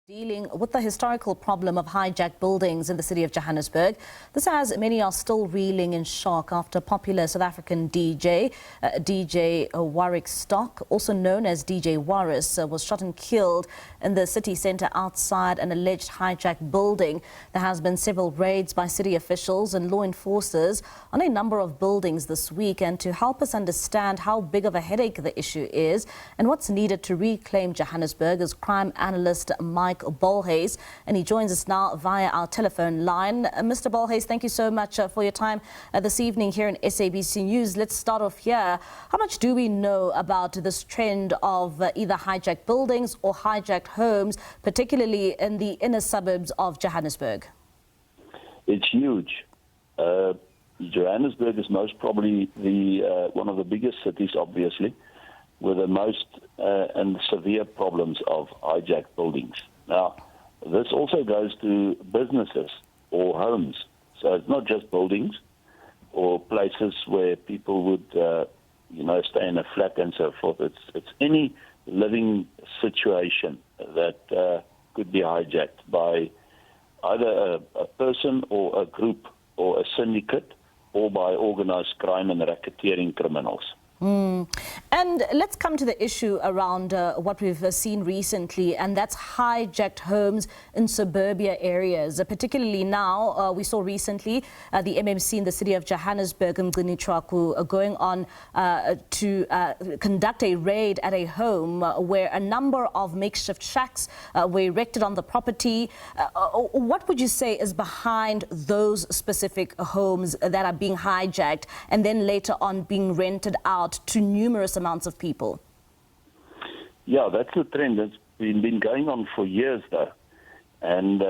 Dealing with the historical problem of hijacked buildings in the city of Johannesburg. This as many are still reeling in shock after popular South African DJ Warrick Stock, also known as DJ Warris, was shot and killed in the city centre outside an alleged hijacked building. There has been several raids by city officials and law enforcers on a number of buildings this week. And to help us understand how big of a headache the issue is and what's needed to reclaim Johannesburg is crime analyst Mike Bolhuis, and he joins us now via our telephone line. Mr. Bolhuis, thank you so much for your time this evening here in SABC News. Let's start off here. How much do we know about this trend of either hijacked buildings or hijacked homes, particularly in the inner suburbs of Johannesburg? It's huge. Johannesburg is most probably one of the biggest cities, obviously, with the most and severe problems of hijacked buildings. Now, this also goes to businesses or homes. So it's not just buildings or places where people would, stay in a flat and so forth. It's any living situation that could be hijacked by either a person or a group or a syndicate or by organized crime and racketeering criminals. And let's come to the issue around what we've seen recently, and that's hijacked homes in suburbia areas. Particularly now, we saw recently the MMC in the city of Johannesburg, going on to conduct a raid at a home where a number of makeshift shacks were erected on the property. What would you say is behind those specific homes that are being hijacked and then later on being rented out to numerous amounts of people? Yeah, that's a trend that's been going on for years, though. And,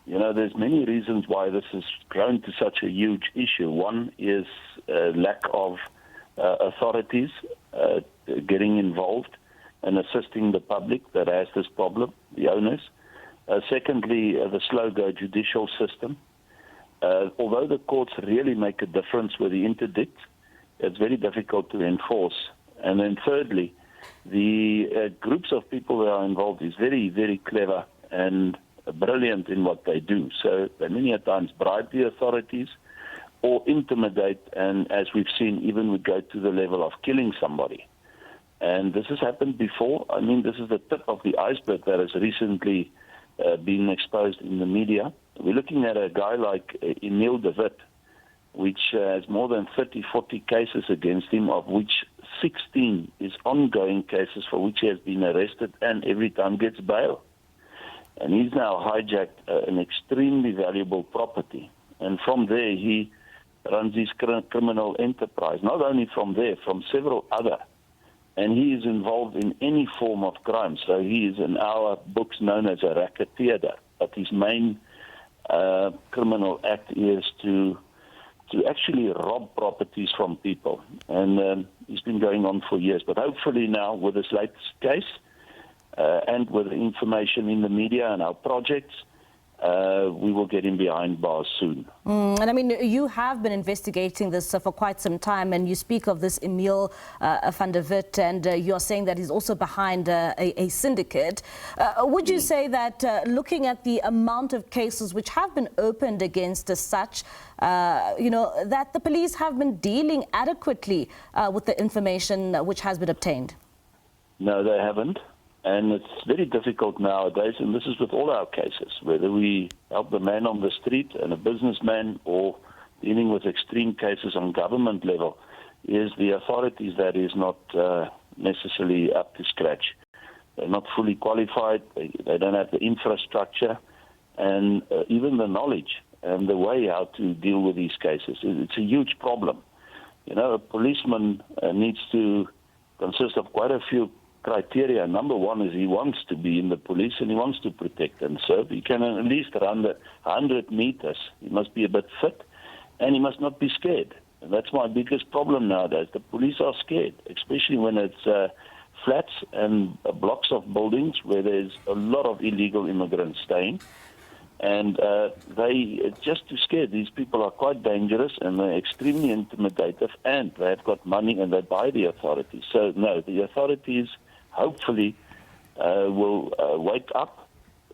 there's many reasons why this has grown to such a huge issue. One is lack of authorities getting involved and assisting the public that has this problem, the owners. Secondly, the slow-go judicial system. Although the courts really make a difference with the interdict, it's very difficult to enforce. And then thirdly, the groups of people that are involved is very, very clever and brilliant in what they do. So they many a times bribe the authorities or intimidate, and as we've seen, even would go to the level of killing somebody. And this has happened before. I mean, this is the tip of the iceberg that has recently been exposed in the media. We're looking at a guy like Emil de Wit, which has more than 30, 40 cases against him, of which 16 is ongoing cases for which he has been arrested and every time gets bail. And he's now hijacked an extremely valuable property. And from there, he runs his criminal enterprise. Not only from there, from several other. And he is involved in any form of crime. So he is in our books known as a racketeer. But his main criminal act is to actually rob properties from people. And it's been going on for years. But hopefully now, with this latest case and with the information in the media and our projects, we will get him behind bars soon. And I mean, you have been investigating this for quite some time, and you speak of this Emil van der Wit, and you're saying that he's also behind a syndicate. Would you say that looking at the amount of cases which have been opened against such, that the police have been dealing adequately with the information which has been obtained? No, they haven't. And it's very difficult nowadays, and this is with all our cases, whether we help the man on the street and a businessman or dealing with extreme cases on government level, is the authorities that is not necessarily up to scratch. They're not fully qualified, they don't have the infrastructure and even the knowledge and the way how to deal with these cases. It's a huge problem. A policeman needs to consist of quite a few criteria. Number one is he wants to be in the police and he wants to protect and serve. He can at least run the 100 meters. He must be a bit fit and he must not be scared. And that's my biggest problem nowadays. The police are scared, especially when it's flats and blocks of buildings where there's a lot of illegal immigrants staying. And they just too scared. These people are quite dangerous and they're extremely intimidative, and they've got money and they buy the authorities. So no, the authorities hopefully will wake up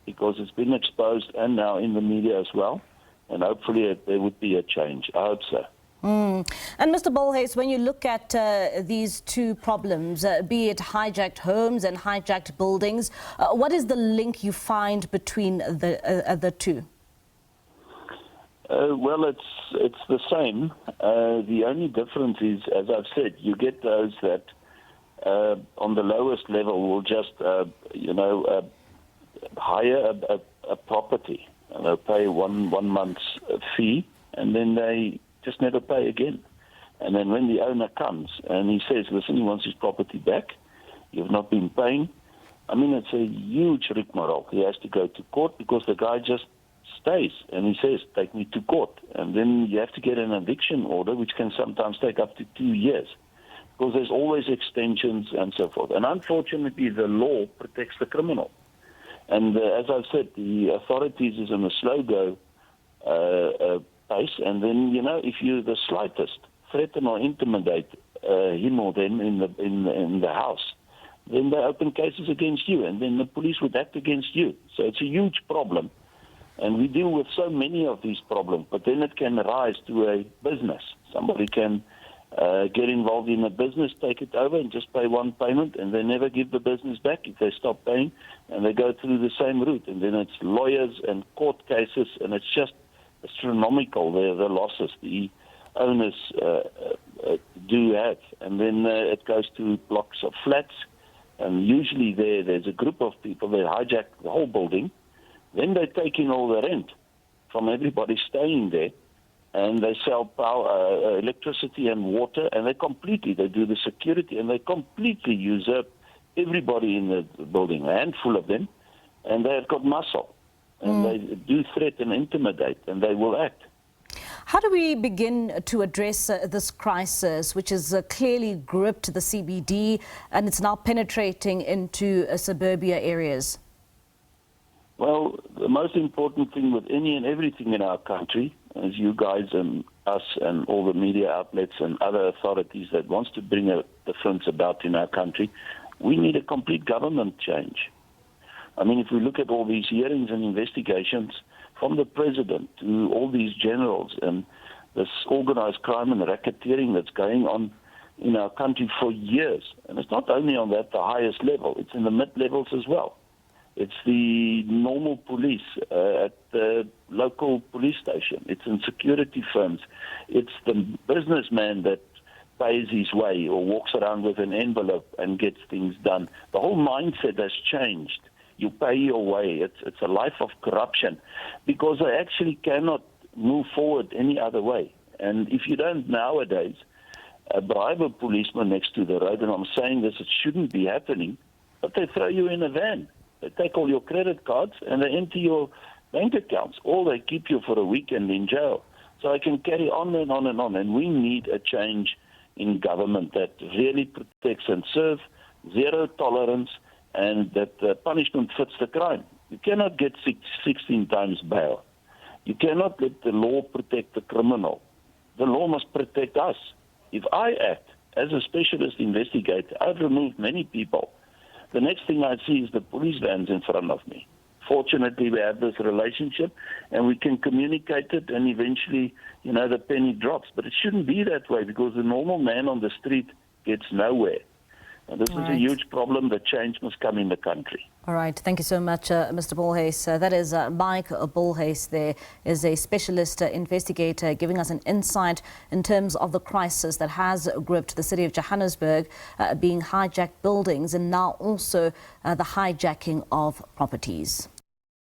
because it's been exposed and now in the media as well. And hopefully there would be a change. I hope so. And Mr. Bolhuis, when you look at these two problems, be it hijacked homes and hijacked buildings, what is the link you find between the two? Well, it's the same. The only difference is, as I've said, you get those that on the lowest level will just, hire a property and they'll pay one month's fee, and then they just never pay again. And then when the owner comes and he says, listen, he wants his property back, you've not been paying. I mean, it's a huge rigmarole. He has to go to court because the guy just stays and he says, take me to court. And then you have to get an eviction order, which can sometimes take up to 2 years because there's always extensions and so forth. And unfortunately, the law protects the criminal. And as I've said, the authorities is in a slow-go pace. And then, if you the slightest threaten or intimidate him or them in the house, then they open cases against you, and then the police would act against you. So it's a huge problem. And we deal with so many of these problems, but then it can rise to a business. Somebody can get involved in a business, take it over, and just pay one payment, and they never give the business back if they stop paying, and they go through the same route. And then it's lawyers and court cases, and it's just astronomical, the losses the owners do have. And then it goes to blocks of flats, and usually there's a group of people that hijack the whole building. Then they take in all the rent from everybody staying there, and they sell power, electricity and water, and they do the security, and they completely usurp everybody in the building, a handful of them, and they've got muscle, and they do threaten and intimidate, and they will act. How do we begin to address this crisis, which has clearly gripped the CBD, and it's now penetrating into suburbia areas? Well, the most important thing with any and everything in our country, as you guys and us and all the media outlets and other authorities that wants to bring a difference about in our country, we need a complete government change. I mean, if we look at all these hearings and investigations, from the president to all these generals and this organized crime and racketeering that's going on in our country for years, and it's not only on the highest level, it's in the mid-levels as well. It's the normal police at the local police station. It's in security firms. It's the businessman that pays his way or walks around with an envelope and gets things done. The whole mindset has changed. You pay your way. It's a life of corruption because they actually cannot move forward any other way. And if you don't nowadays bribe a policeman next to the road, and I'm saying this, it shouldn't be happening, but they throw you in a van. They take all your credit cards and they empty your bank accounts, or they keep you for a weekend in jail. So I can carry on and on and on. And we need a change in government that really protects and serves, zero tolerance, and that the punishment fits the crime. You cannot get 16 times bail. You cannot let the law protect the criminal. The law must protect us. If I act as a specialist investigator, I've removed many people. The next thing I see is the police vans in front of me. Fortunately, we have this relationship and we can communicate it, and eventually, the penny drops. But it shouldn't be that way because the normal man on the street gets nowhere. And this is a huge problem. The change must come in the country. All right. Thank you so much, Mr. Bolhuis. That is Mike Bolhuis. There is a specialist investigator giving us an insight in terms of the crisis that has gripped the city of Johannesburg, being hijacked buildings and now also the hijacking of properties.